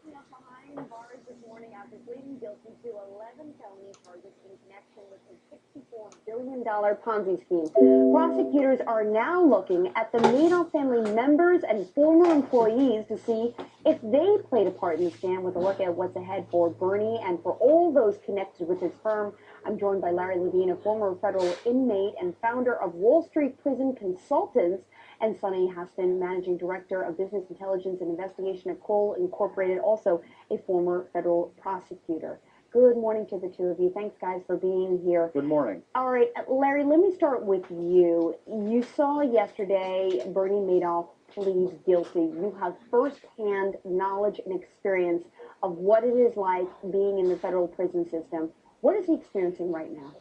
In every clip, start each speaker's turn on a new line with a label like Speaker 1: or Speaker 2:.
Speaker 1: Up behind bars this morning after pleading guilty to 11 felony charges in connection with his $64 billion Ponzi scheme. Prosecutors are now looking at the Madoff family members and former employees to see if they played a part in the scam, with a look at what's ahead for Bernie and for all those connected with his firm. I'm joined by Larry Levine, a former federal inmate and founder of Wall Street Prison Consultants, and Sonny Haston, Managing Director of Business Intelligence and Investigation at Cole Incorporated, also a former federal prosecutor. Good morning to the two of you. Thanks, guys, for being here.
Speaker 2: Good morning.
Speaker 1: All right, Larry, let me start with you. You saw yesterday Bernie Madoff pleads guilty. You have firsthand knowledge and experience of what it is like being in the federal prison system. What is he experiencing right now?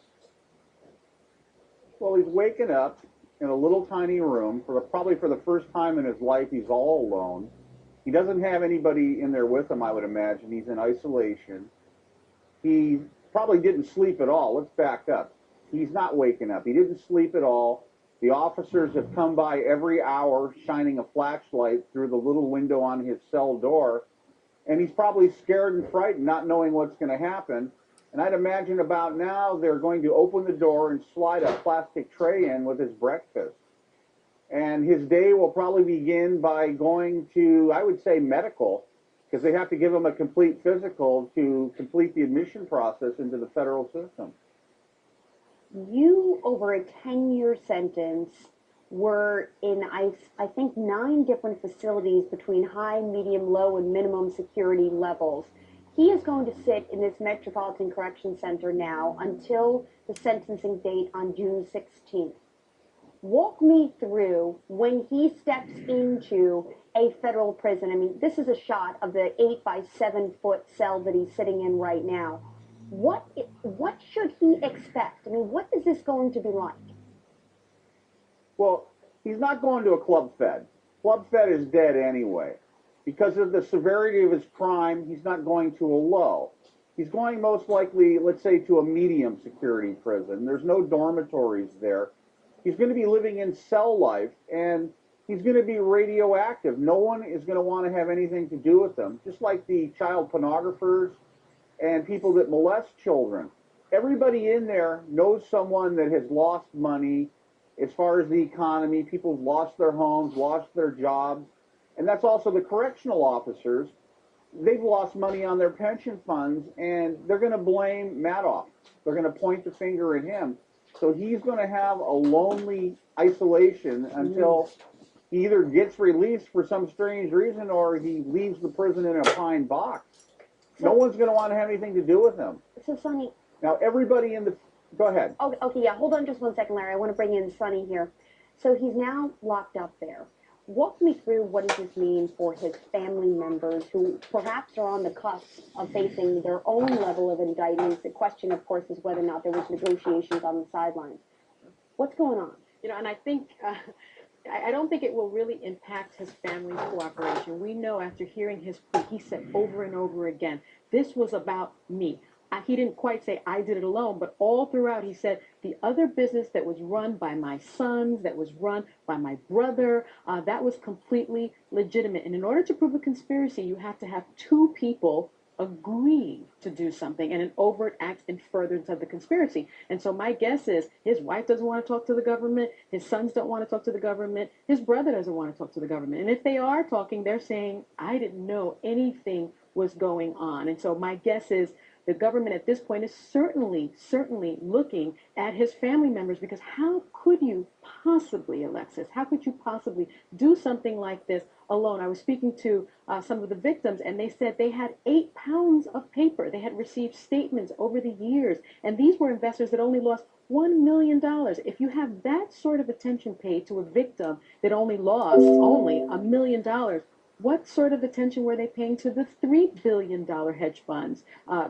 Speaker 2: Well, he's waking up in a little tiny room probably for the first time in his life. He's all alone. He doesn't have anybody in there with him, I would imagine. He's in isolation. He probably didn't sleep at all. Let's back up. He's not waking up. He didn't sleep at all. The officers have come by every hour shining a flashlight through the little window on his cell door, and he's probably scared and frightened, not knowing what's going to happen. And I'd imagine about now they're going to open the door and slide a plastic tray in with his breakfast. And his day will probably begin by going to, I would say, medical, because they have to give him a complete physical to complete the admission process into the federal system.
Speaker 1: You, over a 10-year sentence, were in, I think, 9 different facilities between high, medium, low, and minimum security levels. He is going to sit in this Metropolitan Correction Center now until the sentencing date on June 16th. Walk me through when he steps into a federal prison. I mean, this is a shot of the 8 by 7 foot cell that he's sitting in right now. What should he expect? I mean, what is this going to be like?
Speaker 2: Well, he's not going to a club fed. Club fed is dead anyway. Because of the severity of his crime, he's not going to a low. He's going most likely, let's say, to a medium security prison. There's no dormitories there. He's going to be living in cell life, and he's going to be radioactive. No one is going to want to have anything to do with him, just like the child pornographers and people that molest children. Everybody in there knows someone that has lost money as far as the economy. People have lost their homes, lost their jobs. And that's also the correctional officers. They've lost money on their pension funds, and they're going to blame Madoff. They're going to point the finger at him. So he's going to have a lonely isolation until he either gets released for some strange reason or he leaves the prison in a pine box. No one's going to want to have anything to do with him.
Speaker 1: So, Sonny.
Speaker 2: Now, everybody in the... Go ahead.
Speaker 1: Okay, yeah, hold on just 1 second, Larry. I want to bring in Sonny here. So he's now locked up there. Walk me through what does this mean for his family members who perhaps are on the cusp of facing their own level of indictments. The question, of course, is whether or not there was negotiations on the sidelines. What's going on?
Speaker 3: You know, and I think, I don't think it will really impact his family's cooperation. We know after hearing his plea, he said over and over again, this was about me. He didn't quite say I did it alone, but all throughout he said the other business that was run by my sons, that was run by my brother, that was completely legitimate. And in order to prove a conspiracy, you have to have 2 people agree to do something, and an overt act in furtherance of the conspiracy. And so my guess is his wife doesn't want to talk to the government, his sons don't want to talk to the government, his brother doesn't want to talk to the government. And if they are talking, they're saying, I didn't know anything was going on. And so my guess is the government at this point is certainly looking at his family members, because how could you possibly, Alexis, how could you possibly do something like this alone? I was speaking to some of the victims, and they said they had 8 pounds of paper. They had received statements over the years, and these were investors that only lost $1 million. If you have that sort of attention paid to a victim that only lost $1 million, what sort of attention were they paying to the $3 billion hedge funds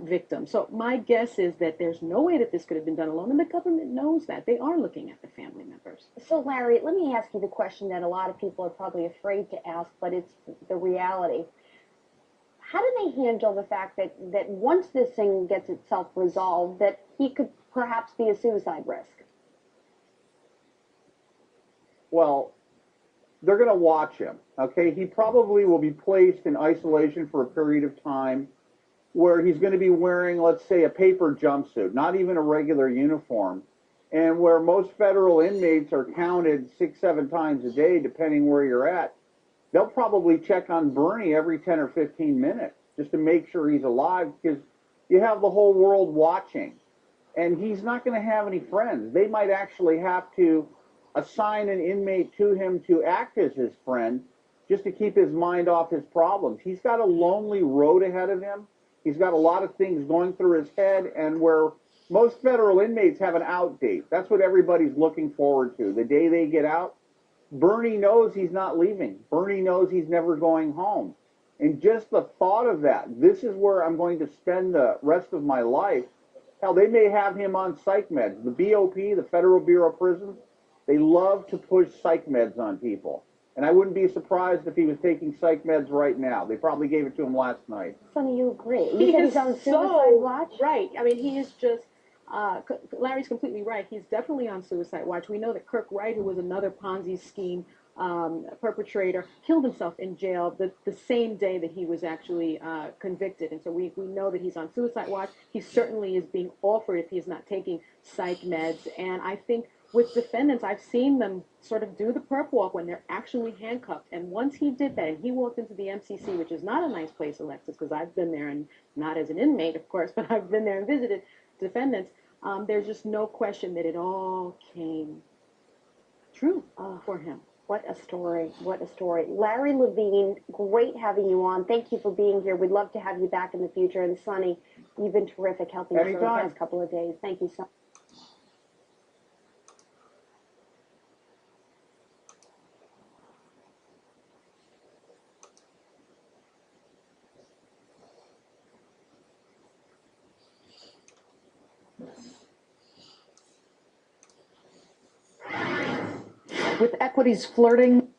Speaker 3: victim? So my guess is that there's no way that this could have been done alone, and the government knows that. They are looking at the family members.
Speaker 1: So, Larry, let me ask you the question that a lot of people are probably afraid to ask, but it's the reality. How do they handle the fact that once this thing gets itself resolved, that he could perhaps be a suicide risk?
Speaker 2: Well, they're going to watch him. Okay, he probably will be placed in isolation for a period of time where he's going to be wearing, let's say, a paper jumpsuit, not even a regular uniform, and where most federal inmates are counted 6, 7 times a day, depending where you're at. They'll probably check on Bernie every 10 or 15 minutes just to make sure he's alive, because you have the whole world watching. And he's not going to have any friends. They might actually have to assign an inmate to him to act as his friend just to keep his mind off his problems. He's got a lonely road ahead of him. He's got a lot of things going through his head, and where most federal inmates have an out date. That's what everybody's looking forward to. The day they get out, Bernie knows he's not leaving. Bernie knows he's never going home. And just the thought of that, this is where I'm going to spend the rest of my life. Hell, they may have him on psych meds. The BOP, the Federal Bureau of Prisons, they love to push psych meds on people. And I wouldn't be surprised if he was taking psych meds right now. They probably gave it to him last night.
Speaker 1: Sonny, you agree? You
Speaker 3: He
Speaker 1: said
Speaker 3: is
Speaker 1: he's on
Speaker 3: so
Speaker 1: suicide watch?
Speaker 3: right. I mean, he is just. Larry's completely right. He's definitely on suicide watch. We know that Kirk Wright, who was another Ponzi scheme perpetrator, killed himself in jail the same day that he was actually convicted. And so we know that he's on suicide watch. He certainly is being offered if he's not taking psych meds. And I think with defendants, I've seen them sort of do the perp walk when they're actually handcuffed. And once he did that, and he walked into the MCC, which is not a nice place, Alexis, because I've been there, and not as an inmate, of course, but I've been there and visited defendants. There's just no question that it all came true for him.
Speaker 1: What a story. What a story. Larry Levine, great having you on. Thank you for being here. We'd love to have you back in the future. And Sonny, you've been terrific helping us over the past couple of days. Thank you so much.
Speaker 4: With equities flirting